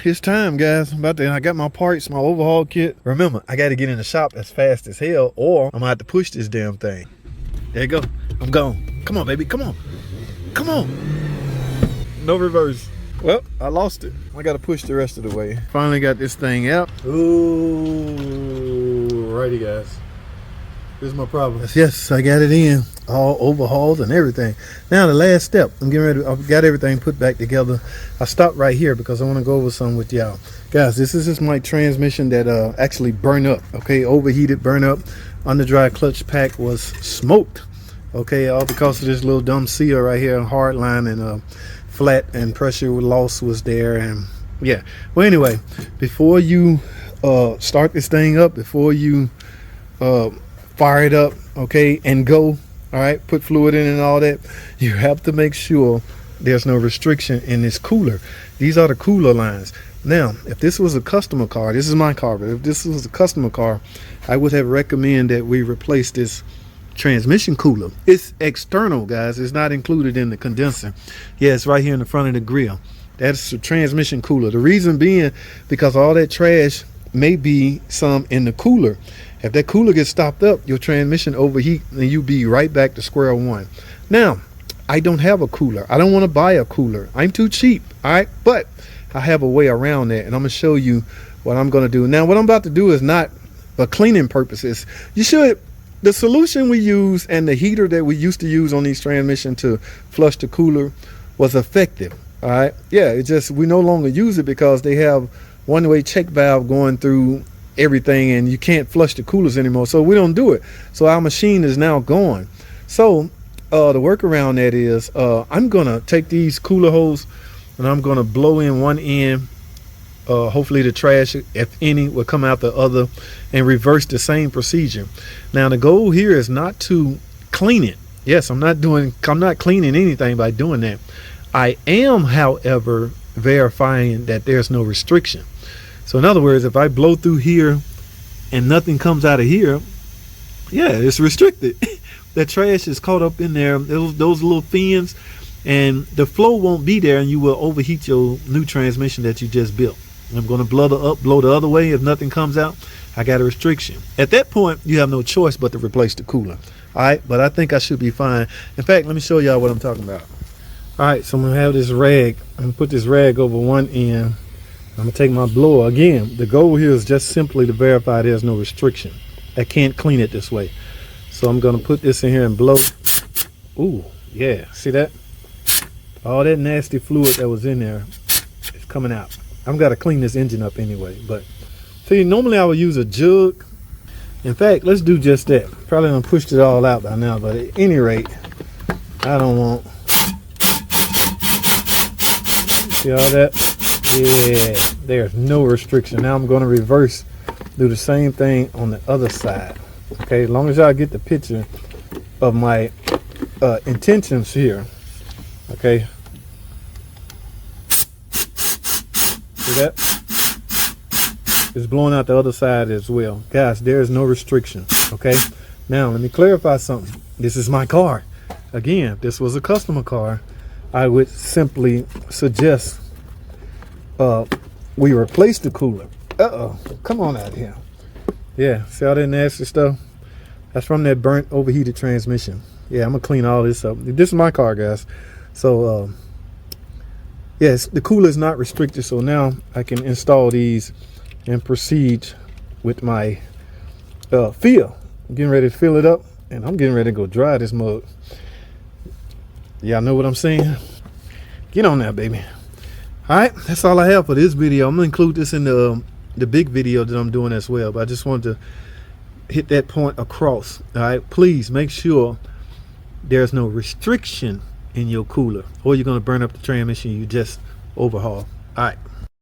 it's time, guys. I got my parts, my overhaul kit. Remember, I got to get in the shop as fast as hell, or I'm gonna have to push this damn thing. There you go. I'm gone. Come on, baby. Come on. Come on. No reverse. Well, I lost it. I got to push the rest of the way. Finally got this thing out. Ooh, righty, guys. This is my problem. Yes, I got it in. All overhauled and everything. Now the last step. I'm getting ready. I've got everything put back together. I stopped right here because I want to go over something with y'all. Guys, this is just my transmission that actually burned up. Okay, overheated, burned up. Under dry clutch pack was smoked. Okay, all because of this little dumb seal right here, hard line, and flat, and pressure loss was there. And yeah, well, anyway, before you start this thing up, before you fire it up, okay, and go, all right, put fluid in and all that, you have to make sure there's no restriction in this cooler. These are the cooler lines. Now, if this was a customer car, this is my car, but if this was a customer car, I would have recommended that we replace this transmission cooler. It's external, guys. It's not included in the condenser. Yeah, it's right here in the front of the grill. That's the transmission cooler. The reason being because all that trash may be some in the cooler. If that cooler gets stopped up, your transmission overheat and you be right back to square one. Now, I don't have a cooler. I don't want to buy a cooler. I'm too cheap, all right? But I have a way around that, and I'm going to show you what I'm going to do. Now, what I'm about to do is not for cleaning purposes. The solution we use and the heater that we used to use on these transmission to flush the cooler was effective, all right? Yeah, it just, we no longer use it because they have one-way check valve going through everything, and you can't flush the coolers anymore, so we don't do it. So our machine is now gone. So the workaround that is, I'm gonna take these cooler holes and I'm gonna blow in one end. Hopefully the trash, if any, will come out the other, and reverse the same procedure. Now the goal here is not to clean it. Yes, I'm not cleaning anything by doing that. I am, however, verifying that there's no restriction. So in other words, if I blow through here and nothing comes out of here, yeah, it's restricted. That trash is caught up in there, those little fins, and the flow won't be there, and you will overheat your new transmission that you just built. I'm going to blow the other way. If nothing comes out, I got a restriction. At that point, you have no choice but to replace the cooler. All right, but I think I should be fine. In fact, let me show y'all what I'm talking about. All right, so I'm going to have this rag. I'm going to put this rag over one end. I'm going to take my blower. Again, the goal here is just simply to verify there's no restriction. I can't clean it this way. So I'm going to put this in here and blow. Ooh, yeah, see that? All that nasty fluid that was in there is coming out. I've got to clean this engine up anyway. But see, normally I would use a jug. In fact, let's do just that. Probably done pushed it all out by now, but at any rate, I don't want. See all that? Yeah, there's no restriction. Now I'm going to reverse, do the same thing on the other side. Okay, as long as y'all get the picture of my intentions here. Okay. See that? It's blowing out the other side as well. Guys, there is no restriction. Okay. Now, let me clarify something. This is my car. Again, if this was a customer car, I would simply suggest we replace the cooler. Come on out here. Yeah, see all that nasty stuff? That's from that burnt, overheated transmission. Yeah, I'm gonna clean all this up. This is my car, guys. So yes, the cooler is not restricted, so now I can install these and proceed with my fill. I'm getting ready to fill it up, and I'm getting ready to go dry this mug. Y'all know what I'm saying? Get on there, baby. All right, that's all I have for this video. I'm gonna include this in the big video that I'm doing as well, but I just wanted to hit that point across. All right, please make sure there's no restriction in your cooler, or you're gonna burn up the transmission you just overhauled. All right.